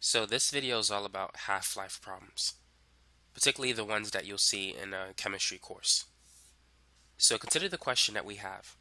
So this video is all about half-life problems, particularly the ones that you'll see in a chemistry course. So consider the question that we have.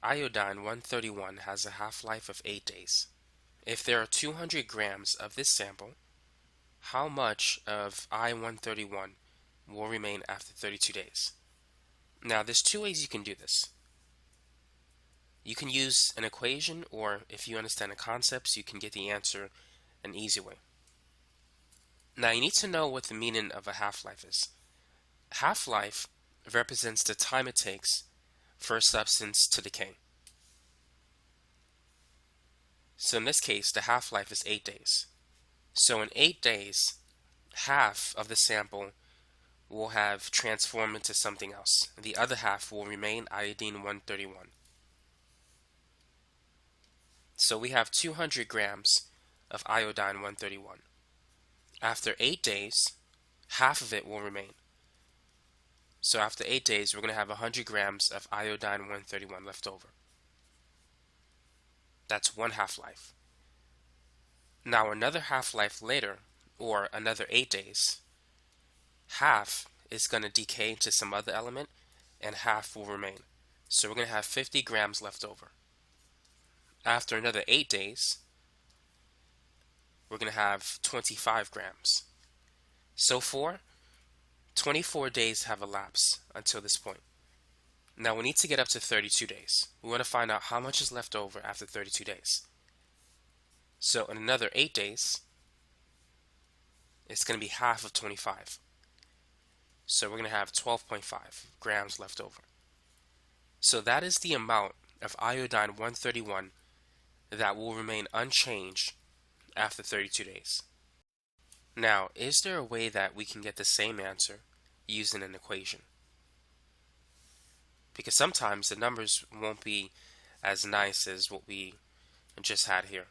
Iodine 131 has a half-life of 8 days. If there are 200 grams of this sample, how much of I-131 will remain after 32 days? Now there's two ways you can do this. You can use an equation, or if you understand the concepts, you can get the answer an easy way. Now you need to know what the meaning of a half-life is. Half-life represents the time it takes for a substance to decay. So in this case, the half-life is 8 days. So in 8 days, half of the sample will have transformed into something else. The other half will remain iodine 131. So we have 200 grams of iodine 131. After 8 days, half of it will remain. So after 8 days, we're going to have 100 grams of iodine 131 left over. That's one half-life. Now another half-life later, or another 8 days, half is going to decay into some other element and half will remain. So we're going to have 50 grams left over. After another 8 days, we're going to have 25 grams. So far, 24 days have elapsed until this point. Now we need to get up to 32 days. We want to find out how much is left over after 32 days. So in another 8 days, it's going to be half of 25. So we're going to have 12.5 grams left over. So that is the amount of iodine 131 that will remain unchanged after 32 days. Now, is there a way that we can get the same answer using an equation? Because sometimes the numbers won't be as nice as what we just had here.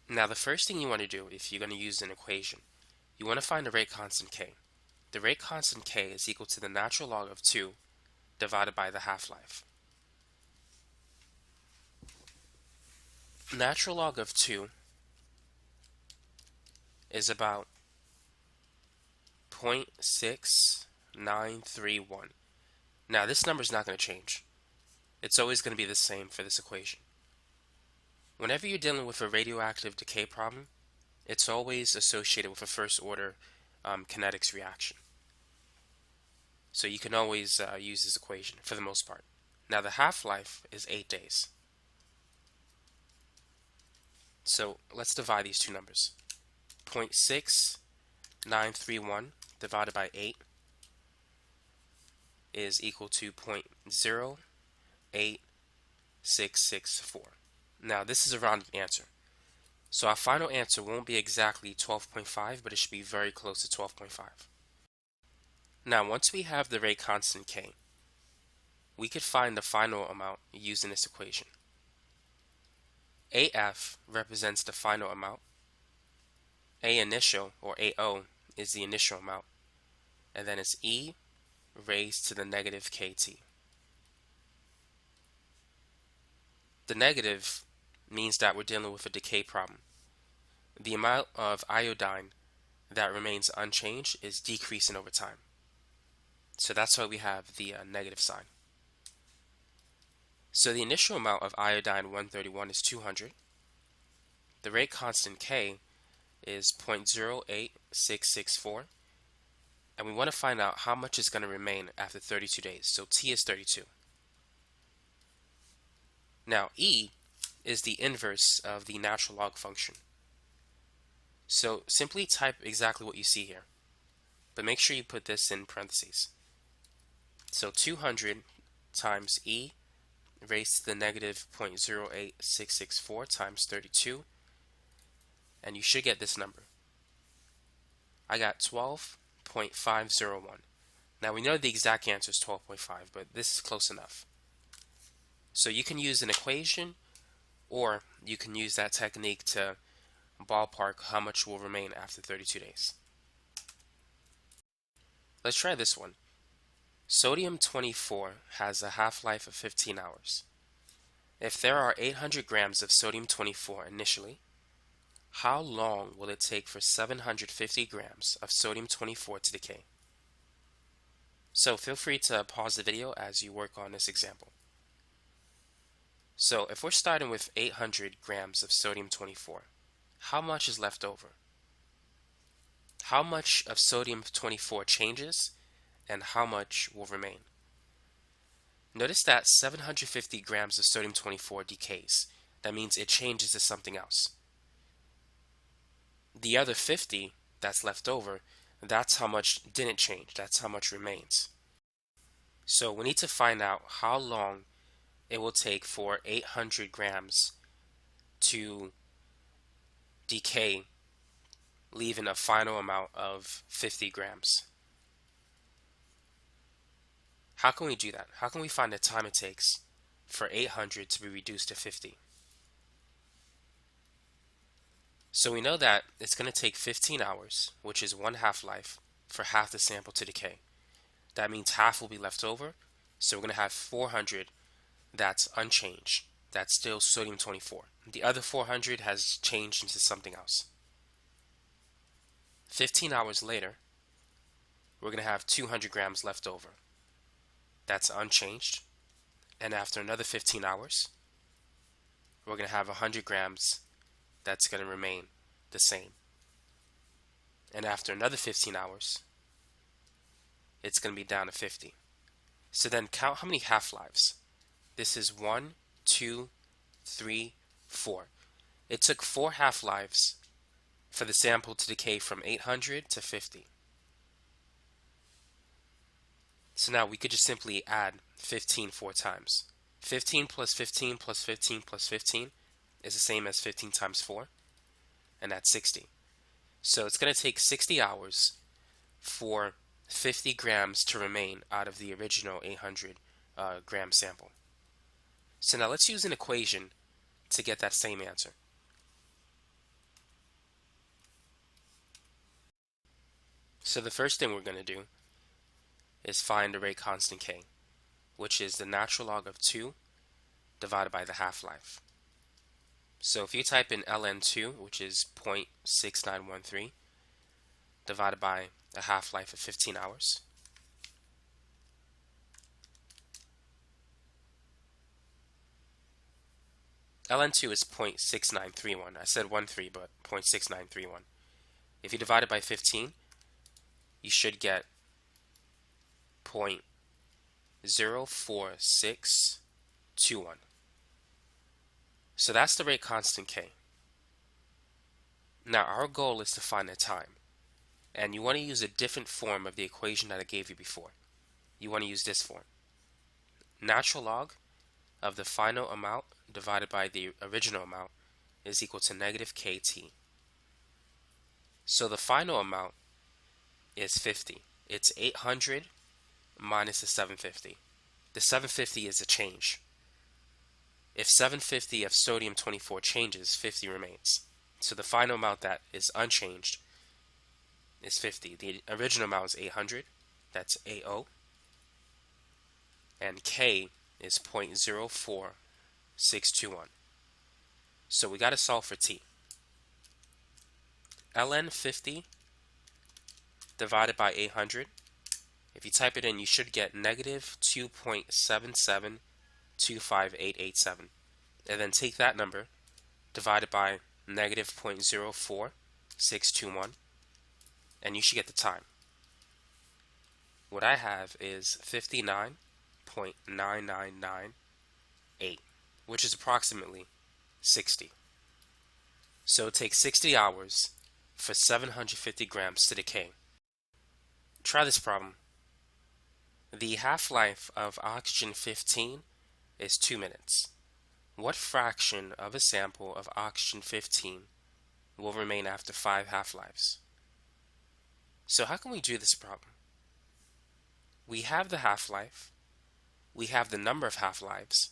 Now, the first thing you want to do if you're going to use an equation, you want to find the rate constant K. The rate constant K is equal to the natural log of 2 divided by the half-life. Natural log of 2 is about 0.6931. Now this number is not going to change. It's always going to be the same for this equation. Whenever you're dealing with a radioactive decay problem, it's always associated with a first order kinetics reaction. So you can always use this equation for the most part. Now the half-life is 8 days. So let's divide these two numbers. 0.6931 divided by 8 is equal to 0.08664. Now this is a rounded answer. So our final answer won't be exactly 12.5, but it should be very close to 12.5. Now once we have the rate constant K, we could find the final amount using this equation. AF represents the final amount. A initial, or AO, is the initial amount. And then it's E raised to the negative KT. The negative means that we're dealing with a decay problem. The amount of iodine that remains unchanged is decreasing over time. So that's why we have the negative sign. So the initial amount of iodine 131 is 200. The rate constant K is 0.08664. And we want to find out how much is going to remain after 32 days. So T is 32. Now E is the inverse of the natural log function. So simply type exactly what you see here. But make sure you put this in parentheses. So 200 times E raised to the negative 0.08664 times 32. And you should get this number. I got 12.501. Now we know the exact answer is 12.5, but this is close enough. So you can use an equation, or you can use that technique to ballpark how much will remain after 32 days. Let's try this one. Sodium 24 has a half-life of 15 hours. If there are 800 grams of sodium-24 initially, how long will it take for 750 grams of sodium-24 to decay? So feel free to pause the video as you work on this example. So if we're starting with 800 grams of sodium-24, how much is left over? How much of sodium-24 changes and how much will remain? Notice that 750 grams of sodium-24 decays. That means it changes to something else. The other 50 that's left over, that's how much didn't change. That's how much remains. So we need to find out how long it will take for 800 grams to decay, leaving a final amount of 50 grams. How can we do that? How can we find the time it takes for 800 to be reduced to 50? So we know that it's going to take 15 hours, which is one half-life, for half the sample to decay. That means half will be left over, so we're going to have 400 that's unchanged. That's still sodium-24. The other 400 has changed into something else. 15 hours later, we're going to have 200 grams left over. That's unchanged. And after another 15 hours, we're going to have 100 grams that's going to remain the same. And after another 15 hours, it's going to be down to 50. So then count how many half-lives. This is 1, 2, 3, 4. It took 4 half-lives for the sample to decay from 800 to 50. So now we could just simply add 15 4 times. 15 plus 15 plus 15 plus 15 is the same as 15 times 4, and that's 60. So it's going to take 60 hours for 50 grams to remain out of the original 800 gram sample. So now let's use an equation to get that same answer. So the first thing we're going to do is find the rate constant K, which is the natural log of 2 divided by the half-life. So if you type in ln2, which is 0.6913, divided by a half-life of 15 hours, ln2 is 0.6931. I said 13, but 0.6931. If you divide it by 15, you should get 0.04621. So that's the rate constant K. Now our goal is to find the time, and you want to use a different form of the equation that I gave you before. You want to use this form. Natural log of the final amount divided by the original amount is equal to negative KT. So the final amount is 50. It's 800 minus the 750. The 750 is a change. If 750 of sodium-24 changes, 50 remains. So the final amount that is unchanged is 50. The original amount is 800. That's AO. And K is 0.04621. So we got to solve for T. ln 50 divided by 800. If you type it in, you should get negative 2.7725887. And then take that number divided by negative 0.04621, and you should get the time. What I have is 59.9998, which is approximately 60. So it takes 60 hours for 750 grams to decay. Try this problem. The half-life of oxygen-15 is 2 minutes. What fraction of a sample of oxygen-15 will remain after 5 half-lives? So how can we do this problem? We have the half-life, we have the number of half-lives,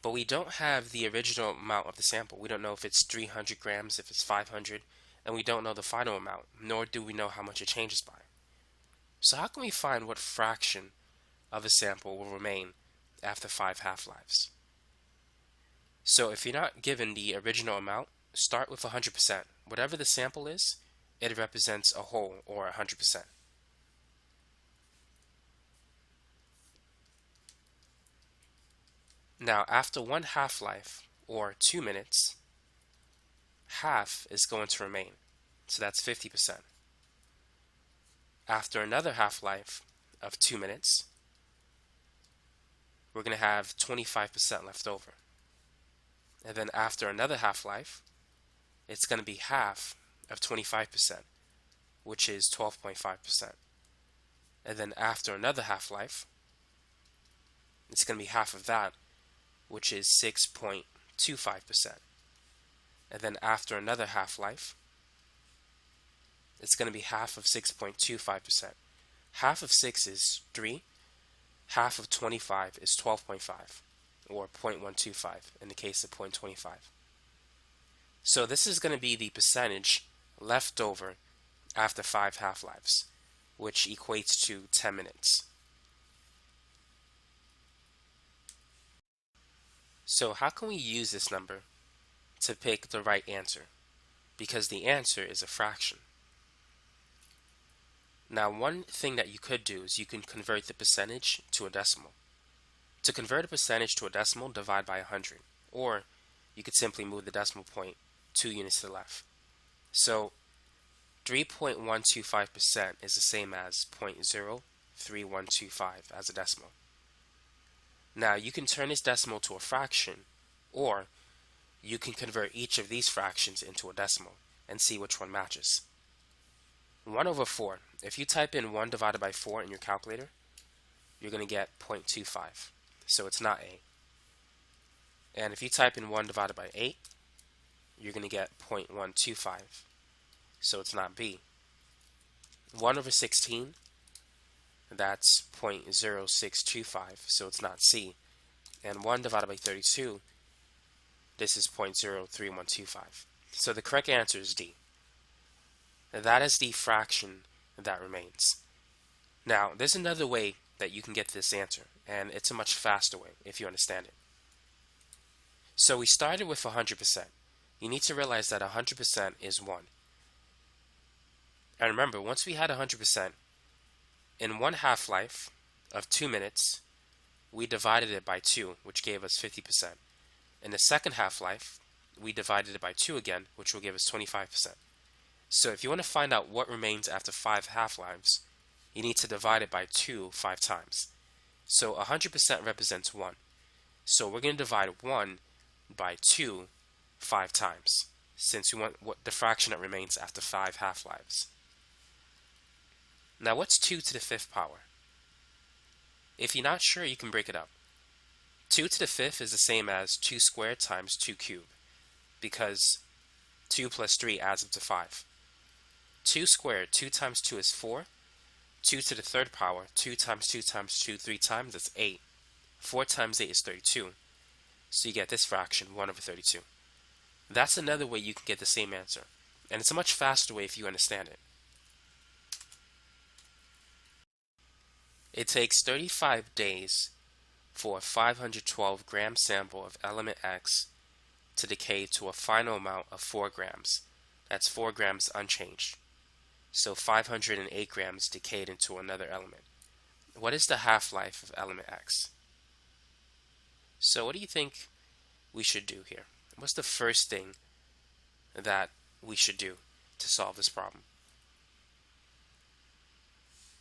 but we don't have the original amount of the sample. We don't know if it's 300 grams, if it's 500, and we don't know the final amount, nor do we know how much it changes by. So how can we find what fraction of a sample will remain after 5 half-lives? So if you're not given the original amount, start with 100%. Whatever the sample is, it represents a whole, or 100%. Now, after one half-life, or 2 minutes, half is going to remain. So that's 50%. After another half-life of 2 minutes, we're going to have 25% left over. And then after another half-life, it's going to be half of 25%, which is 12.5%. And then after another half-life, it's going to be half of that, which is 6.25%. And then after another half-life, it's going to be half of 6.25%. Half of 6 is 3. Half of 25 is 12.5, or 0.125 in the case of 0.25. So this is going to be the percentage left over after 5 half-lives, which equates to 10 minutes. So how can we use this number to pick the right answer? Because the answer is a fraction. Now, one thing that you could do is you can convert the percentage to a decimal. To convert a percentage to a decimal, divide by 100. Or you could simply move the decimal point 2 units to the left. So 3.125% is the same as 0.03125 as a decimal. Now, you can turn this decimal to a fraction, or you can convert each of these fractions into a decimal and see which one matches. 1 over 4. If you type in 1 divided by 4 in your calculator, you're going to get 0.25. So it's not A. And if you type in 1 divided by 8, you're going to get 0.125. So it's not B. 1 over 16, that's 0.0625. So it's not C. And 1 divided by 32, this is 0.03125. So the correct answer is D. That is the fraction that remains. Now, there's another way that you can get this answer, and it's a much faster way if you understand it. So we started with 100%. You need to realize that 100% is 1. And remember, once we had 100%, in one half-life of 2 minutes, we divided it by 2, which gave us 50%. In the second half-life, we divided it by 2 again, which will give us 25%. So if you want to find out what remains after 5 half-lives, you need to divide it by 2 5 times. So 100% represents 1. So we're going to divide 1 by 2 5 times, since we want the fraction that remains after 5 half-lives. Now what's 2 to the 5th power? If you're not sure, you can break it up. 2 to the 5th is the same as 2 squared times 2 cubed, because 2 plus 3 adds up to 5. 2 squared, 2 times 2 is 4. 2 to the 3rd power, 2 times 2 times 2, 3 times, that's 8. 4 times 8 is 32. So you get this fraction, 1 over 32. That's another way you can get the same answer. And it's a much faster way if you understand it. It takes 35 days for a 512 gram sample of element X to decay to a final amount of 4 grams. That's 4 grams unchanged. So 508 grams decayed into another element. What is the half-life of element X? So what do you think we should do here? What's the first thing that we should do to solve this problem?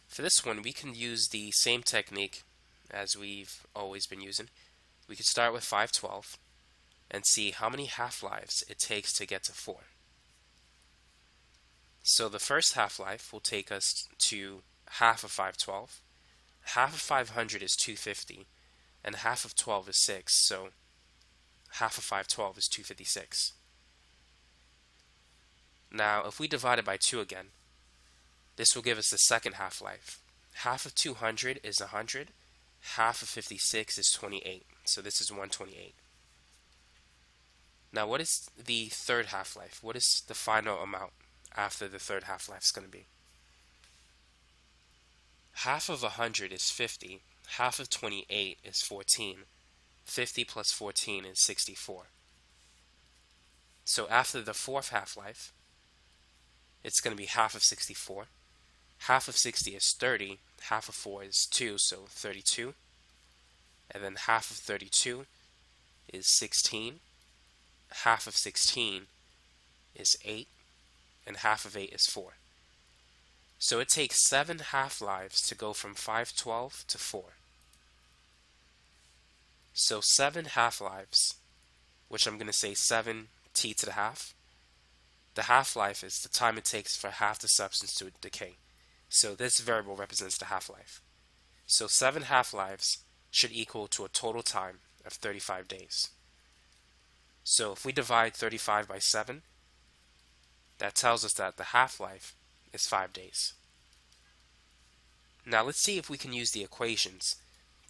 For this one, we can use the same technique as we've always been using. We could start with 512 and see how many half-lives it takes to get to 4. So the first half-life will take us to half of 512. Half of 500 is 250, and half of 12 is 6, so half of 512 is 256. Now, if we divide it by 2 again, this will give us the second half-life. Half of 200 is 100, half of 56 is 28, so this is 128. Now, what is the third half-life? What is the final amount after the third half-life is going to be? Half of 100 is 50, half of 28 is 14, 50 plus 14 is 64. So after the fourth half-life, it's going to be half of 64. Half of 60 is 30. Half of 4 is 2, so 32. And then half of 32 is 16. Half of 16 is 8. And half of 8 is 4. So it takes 7 half-lives to go from 512 to 4. So 7 half-lives, which I'm going to say 7t to the half. The half-life is the time it takes for half the substance to decay. So this variable represents the half-life. So 7 half-lives should equal to a total time of 35 days. So if we divide 35 by 7, that tells us that the half-life is 5 days. Now let's see if we can use the equations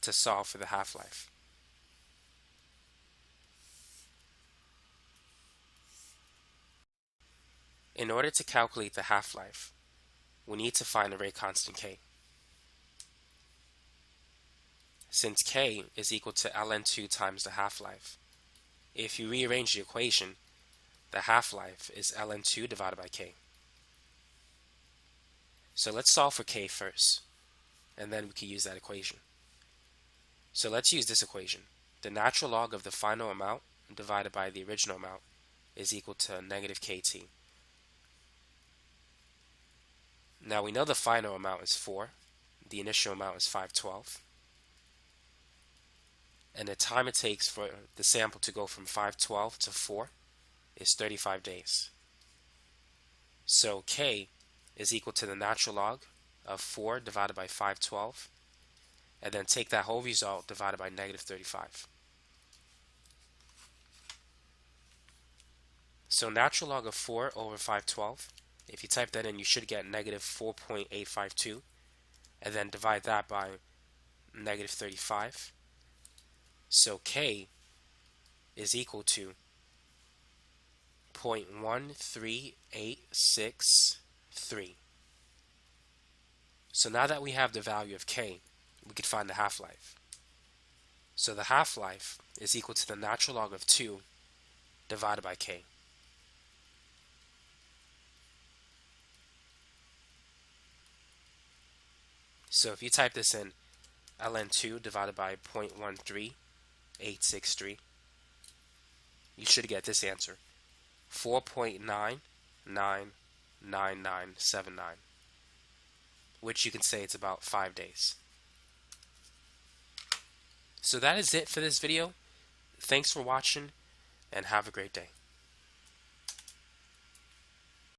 to solve for the half-life. In order to calculate the half-life, we need to find the rate constant K. Since K is equal to ln2 times the half-life, if you rearrange the equation, the half-life is ln2 divided by K. So let's solve for K first, and then we can use that equation. So let's use this equation. The natural log of the final amount divided by the original amount is equal to negative KT. Now we know the final amount is 4, the initial amount is 512, and the time it takes for the sample to go from 512 to 4 is 35 days. So K is equal to the natural log of 4 divided by 512, and then take that whole result divided by negative 35. So natural log of 4 over 512, if you type that in, you should get negative 4.852, and then divide that by negative 35. So K is equal to 0.13863. So now that we have the value of K, we could find the half-life. So the half-life is equal to the natural log of 2 divided by K. So if you type this in, ln2 divided by 0.13863, you should get this answer, 4.99979, which you can say it's about 5 days. So that is it for this video. Thanks for watching, and have a great day.